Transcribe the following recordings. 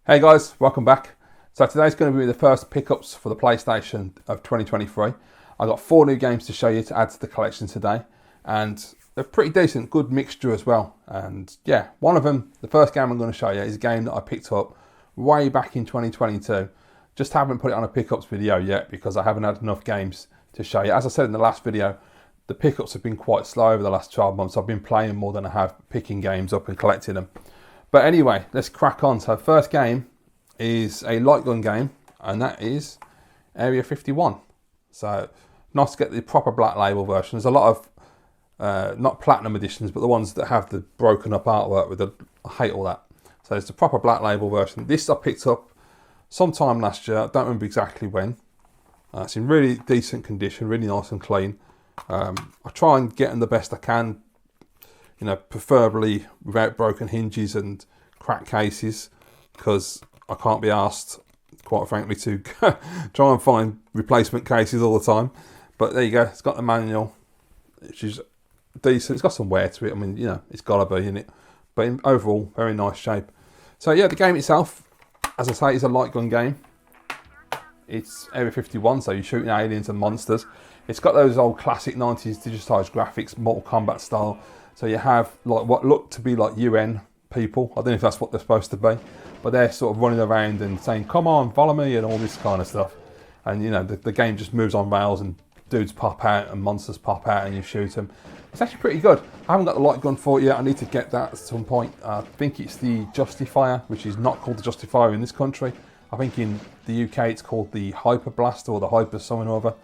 Hey guys, welcome back. So today's going to be the first pickups for the PlayStation of 2023. I've got 4 new games to show you to add to the collection today, and they're pretty decent, good mixture as well. And yeah, one of them, the first game I'm going to show you, is a game that I picked up way back in 2022. Just haven't put it on a pickups video yet because I haven't had enough games to show you. As I said in the last video, the pickups have been quite slow over the last 12 months. I've been playing more than I have picking games up and collecting them. But anyway, let's crack on. So first game is a light gun game, and that is Area 51. So nice to get the proper black label version. There's a lot of, not platinum editions, but the ones that have the broken up artwork with the, I hate all that. So it's the proper black label version. This I picked up sometime last year, I don't remember exactly when. It's in really decent condition, really nice and clean. I try and get them the best I can, you know, preferably without broken hinges and cracked cases, because I can't be asked, quite frankly, to try and find replacement cases all the time. But there you go, it's got the manual, which is decent. It's got some wear to it, I mean, you know, it's got to be in it. But overall, very nice shape. So yeah, the game itself, as I say, is a light gun game. It's Area 51, so you're shooting aliens and monsters. It's got those old classic 90s digitised graphics, Mortal Kombat style. So you have like what look to be like UN people. I don't know if that's what they're supposed to be, but they're sort of running around and saying, "Come on, follow me," and all this kind of stuff. And you know, the game just moves on rails, and dudes pop out and monsters pop out, and you shoot them. It's actually pretty good. I haven't got the light gun for it yet. I need to get that at some point. I think it's the Justifier, which is not called the Justifier in this country. I think in the UK it's called the Hyper Blast or the Hyper something or other.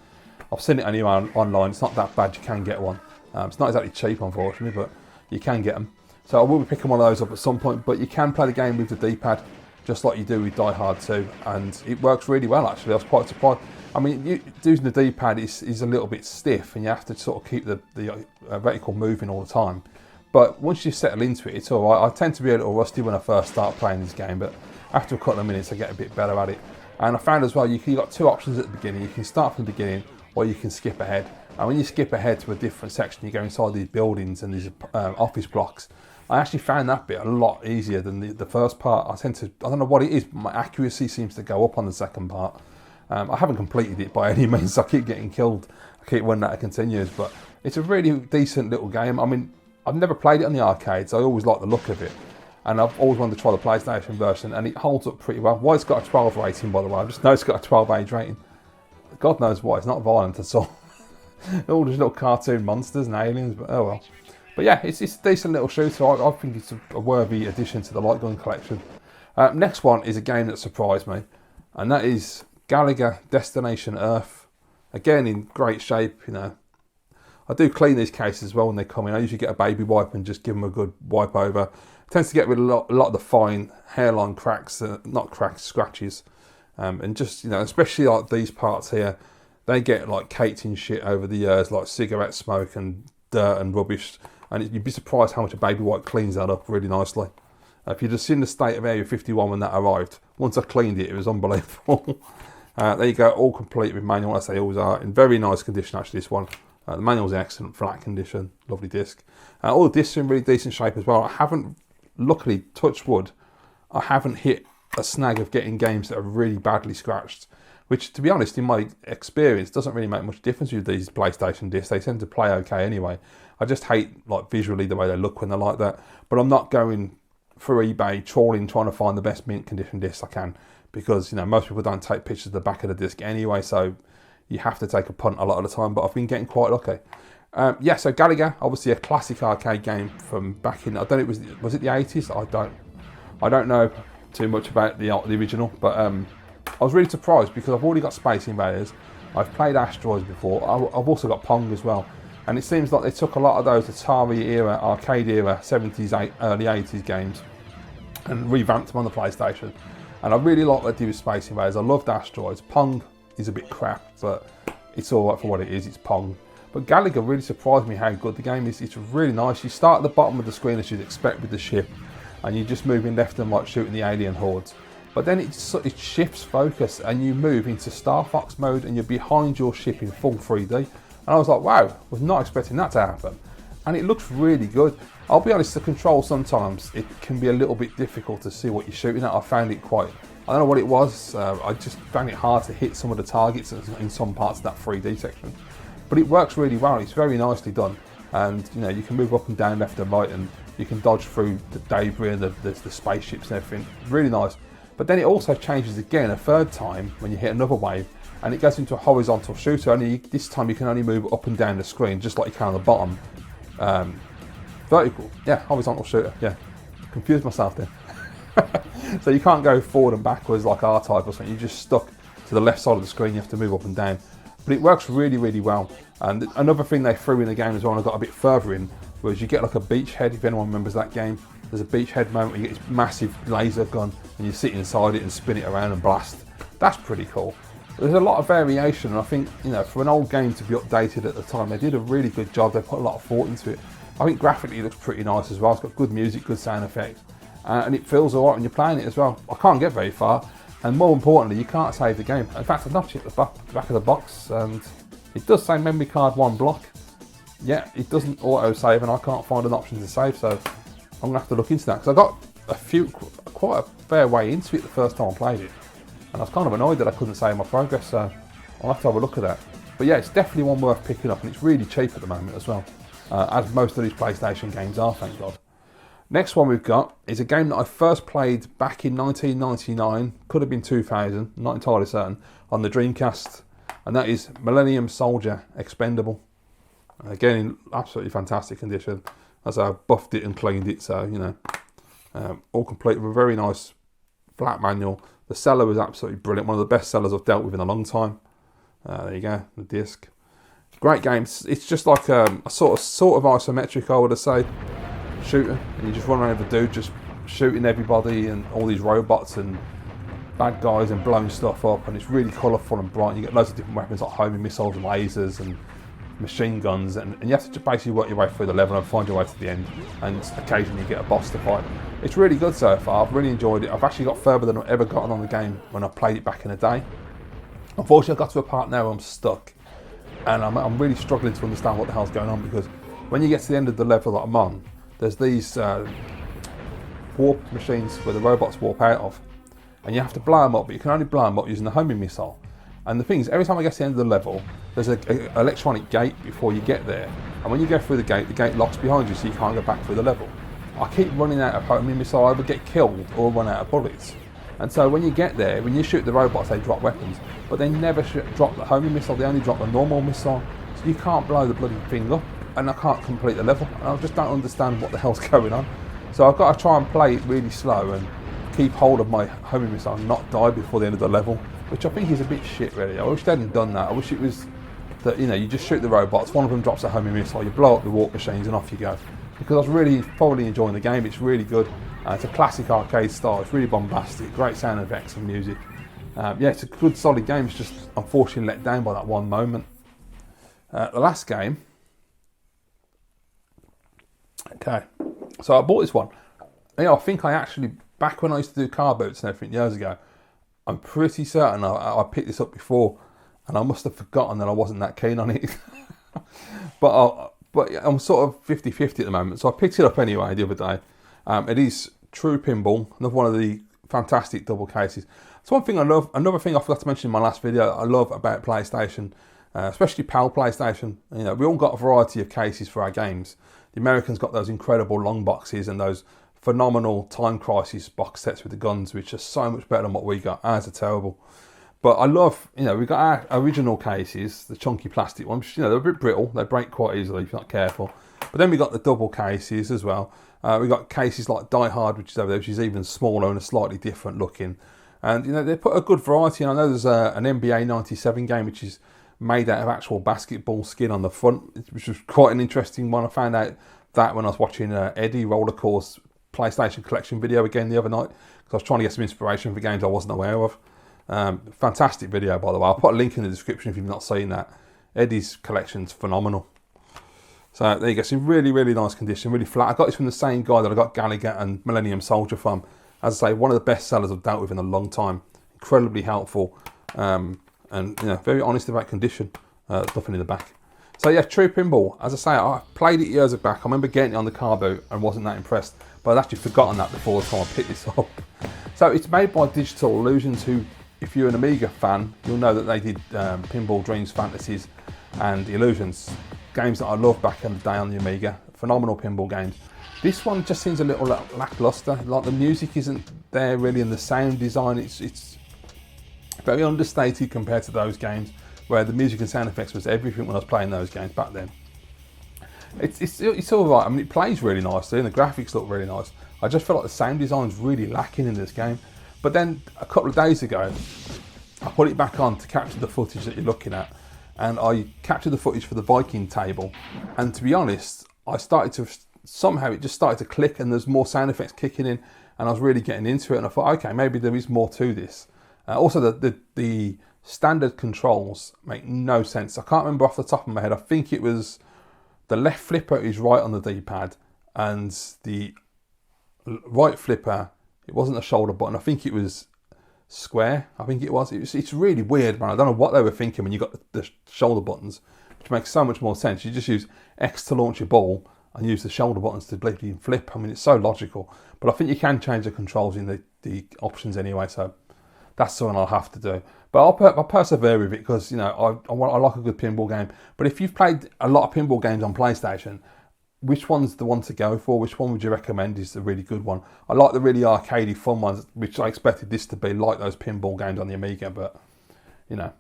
I've seen it anywhere online. It's not that bad. You can get one. It's not exactly cheap, unfortunately, but you can get them. So I will be picking one of those up at some point, but you can play the game with the D-pad, just like you do with Die Hard 2, and it works really well, actually. I was quite surprised. I mean, using the D-pad is a little bit stiff, and you have to sort of keep the reticle moving all the time. But once you settle into it, it's all right. I tend to be a little rusty when I first start playing this game, but after a couple of minutes, I get a bit better at it. And I found as well, you've got 2 options at the beginning. You can start from the beginning, or you can skip ahead. And when you skip ahead to a different section, you go inside these buildings and these office blocks. I actually found that bit a lot easier than the first part. I don't know what it is, but my accuracy seems to go up on the second part. I haven't completed it by any means, so I keep getting killed. I keep winning that it continues, but it's a really decent little game. I mean, I've never played it on the arcades. I always like the look of it. And I've always wanted to try the PlayStation version, and it holds up pretty well. Why it's got a 12 rating, by the way. I just know it's got a 12 age rating. God knows why. It's not violent at all. All these little cartoon monsters and aliens, but oh well. But yeah, it's a decent little shooter. I think it's a worthy addition to the light gun collection. Next one is a game that surprised me, and that is Gallagher Destination Earth. Again, in great shape, you know. I do clean these cases as well when they come in. I usually get a baby wipe and just give them a good wipe over. It tends to get rid of a lot of the fine hairline cracks, not cracks, scratches. And just, you know, especially like these parts here, they get like caked in shit over the years, like cigarette smoke and dirt and rubbish. And you'd be surprised how much a baby wipe cleans that up really nicely. If you'd have seen the state of Area 51 when that arrived, once I cleaned it, it was unbelievable. There you go, all complete with manual, as they always are. In very nice condition, actually, this one. The manual's in excellent, flat condition, lovely disc. All the discs are in really decent shape as well. I haven't, luckily, touch wood, I haven't hit a snag of getting games that are really badly scratched, which, to be honest, in my experience, doesn't really make much difference with these PlayStation discs. They tend to play okay anyway. I just hate, like, visually the way they look when they're like that. But I'm not going through eBay trawling, trying to find the best mint condition discs I can, because, you know, most people don't take pictures of the back of the disc anyway, so you have to take a punt a lot of the time, but I've been getting quite lucky. Yeah, so Gallagher, obviously a classic arcade game from back in, I don't know, was it the 80s? I don't know too much about the original, but I was really surprised because I've already got Space Invaders, I've played Asteroids before, I've also got Pong as well, and it seems like they took a lot of those Atari era, arcade era, 70s, early 80s games and revamped them on the PlayStation, and I really like what they do with Space Invaders. I loved Asteroids. Pong is a bit crap, but it's alright for what it is, it's Pong. But Gallagher really surprised me how good the game is. It's really nice. You start at the bottom of the screen as you'd expect with the ship, and you're just moving left and right shooting the alien hordes. But then it shifts focus and you move into Star Fox mode and you're behind your ship in full 3D. And I was like, wow, was not expecting that to happen. and it looks really good. I'll be honest, the control sometimes it can be a little bit difficult to see what you're shooting at. I found it quite, I don't know what it was, I just found it hard to hit some of the targets in some parts of that 3D section. But it works really well, it's very nicely done. And you know, you can move up and down, left and right, and you can dodge through the debris and the spaceships and everything. Really nice. But then it also changes again a third time when you hit another wave, and it goes into a horizontal shooter. Only this time you can only move up and down the screen, just like you can on the bottom. Vertical, yeah, horizontal shooter, yeah. Confused myself there. So you can't go forward and backwards like R-Type or something. You're just stuck to the left side of the screen. You have to move up and down. But it works really, really well. And another thing they threw in the game as well, and I got a bit further in, was you get like a beachhead. If anyone remembers that game, there's a beachhead moment where you get this massive laser gun and you sit inside it and spin it around and blast. That's pretty cool. There's a lot of variation, and I think, you know, for an old game to be updated at the time, they did a really good job. They put a lot of thought into it. I think graphically it looks pretty nice as well. It's got good music, good sound effects, and it feels alright when you're playing it as well. I can't get very far, and more importantly, you can't save the game. In fact, I've not checked the back of the box, and it does say memory card 1 block. Yeah, it doesn't auto save, and I can't find an option to save, so I'm gonna have to look into that, because I got quite a fair way into it the first time I played it, and I was kind of annoyed that I couldn't save my progress, so I'll have to have a look at that. But yeah, it's definitely one worth picking up, and it's really cheap at the moment as well, as most of these PlayStation games are, thank God. Next one we've got is a game that I first played back in 1999, could have been 2000, not entirely certain, on the Dreamcast, and that is Millennium Soldier Expendable. Again, in absolutely fantastic condition, as I buffed it and cleaned it, so, you know, all complete with a very nice flat manual. The seller was absolutely brilliant, one of the best sellers I've dealt with in a long time. There you go, the disc. Great game. It's just like a sort of isometric, I would say, shooter, and you just run around with a dude just shooting everybody and all these robots and bad guys and blowing stuff up, and it's really colourful and bright. You get loads of different weapons like homing missiles and lasers and machine guns, and you have to just basically work your way through the level and find your way to the end, and occasionally you get a boss to fight. It's really good so far. I've really enjoyed it. I've actually got further than I've ever gotten on the game when I played it back in the day. Unfortunately, I got to a part now where I'm stuck, and I'm really struggling to understand what the hell's going on, because when you get to the end of the level that I'm on, there's these warp machines where the robots warp out of, and you have to blow them up, but you can only blow them up using the homing missile. And the thing is, every time I get to the end of the level, there's an electronic gate before you get there, and when you go through the gate locks behind you, so you can't go back through the level. I keep running out of homing missile, I either get killed or run out of bullets. And so when you get there, when you shoot the robots, they drop weapons, but they never drop the homing missile, they only drop the normal missile, so you can't blow the bloody thing up, and I can't complete the level, and I just don't understand what the hell's going on. So I've got to try and play it really slow and keep hold of my homing missile and not die before the end of the level, which I think is a bit shit really. I wish they hadn't done that. I wish it was that, you know, you just shoot the robots, one of them drops a homing missile, you blow up the warp machines and off you go. Because I was really thoroughly enjoying the game. It's really good. It's a classic arcade style. It's really bombastic, great sound effects and music. Yeah, it's a good solid game. It's just unfortunately let down by that one moment. The last game. Okay, so I bought this one. You know, I think I actually, back when I used to do car boots and everything years ago, I'm pretty certain I picked this up before, and I must have forgotten that I wasn't that keen on it. but I'm sort of 50-50 at the moment, so I picked it up anyway the other day. It is True Pinball, another one of the fantastic double cases. It's one thing I love. Another thing I forgot to mention in my last video, I love about PlayStation, especially PAL PlayStation. You know, we all got a variety of cases for our games. The Americans got those incredible long boxes and those phenomenal Time Crisis box sets with the guns, which are so much better than what we got. Ours are terrible. But I love, you know, we got our original cases, the chunky plastic ones. You know, they're a bit brittle. They break quite easily if you're not careful. But then we got the double cases as well. We got cases like Die Hard, which is over there, which is even smaller and a slightly different looking. And, you know, they put a good variety. And I know there's an NBA 97 game, which is made out of actual basketball skin on the front, which was quite an interesting one. I found out that when I was watching Eddie Rollercore's PlayStation Collection video again the other night, because I was trying to get some inspiration for games I wasn't aware of. Fantastic video, by the way. I'll put a link in the description if you've not seen that. Eddie's collection's phenomenal. So there you go, it's in really, really nice condition, really flat. I got this from the same guy that I got Gallagher and Millennium Soldier from. As I say, one of the best sellers I've dealt with in a long time. Incredibly helpful, and, you know, very honest about condition. Nothing in the back. So yeah, True Pinball. As I say, I played it years back. I remember getting it on the car boot and wasn't that impressed. But I'd actually forgotten that before the time I picked this up. So it's made by Digital Illusions, who, if you're an Amiga fan, you'll know that they did Pinball Dreams, Fantasies and Illusions. Games that I loved back in the day on the Amiga. Phenomenal pinball games. This one just seems a little lackluster. Like the music isn't there really, and the sound design, it's very understated compared to those games, where the music and sound effects was everything when I was playing those games back then. It's all right. I mean, it plays really nicely and the graphics look really nice. I just feel like the sound design's really lacking in this game. But then a couple of days ago, I put it back on to capture the footage that you're looking at, and I captured the footage for the Viking table. And to be honest, somehow it just started to click, and there's more sound effects kicking in, and I was really getting into it. And I thought, okay, maybe there is more to this. Also, the standard controls make no sense. I can't remember off the top of my head. I think it was the left flipper is right on the D-pad, and the right flipper, it wasn't a shoulder button. I think it was square. I think it was. It's really weird, man. I don't know what they were thinking when you got the shoulder buttons, which makes so much more sense. You just use X to launch your ball and use the shoulder buttons to bleeding flip. I mean, it's so logical. But I think you can change the controls in the options anyway, so that's something I'll have to do. But I'll persevere with it because, you know, I like a good pinball game. But if you've played a lot of pinball games on PlayStation, which one's the one to go for? Which one would you recommend is the really good one? I like the really arcadey fun ones, which I expected this to be, like those pinball games on the Amiga, but, you know.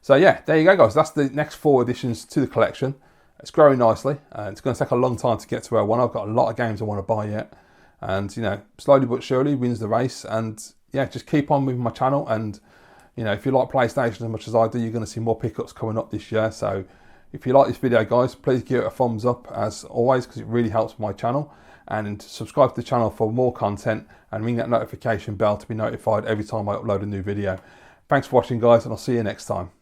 So yeah, there you go, guys. That's the next 4 additions to the collection. It's growing nicely. It's going to take a long time to get to where I want. I've got a lot of games I want to buy yet. And, you know, slowly but surely wins the race. And yeah, just keep on with my channel. And, you know, if you like PlayStation as much as I do, you're going to see more pickups coming up this year. So if you like this video, guys, please give it a thumbs up as always, because it really helps my channel. And subscribe to the channel for more content and ring that notification bell to be notified every time I upload a new video. Thanks for watching, guys, and I'll see you next time.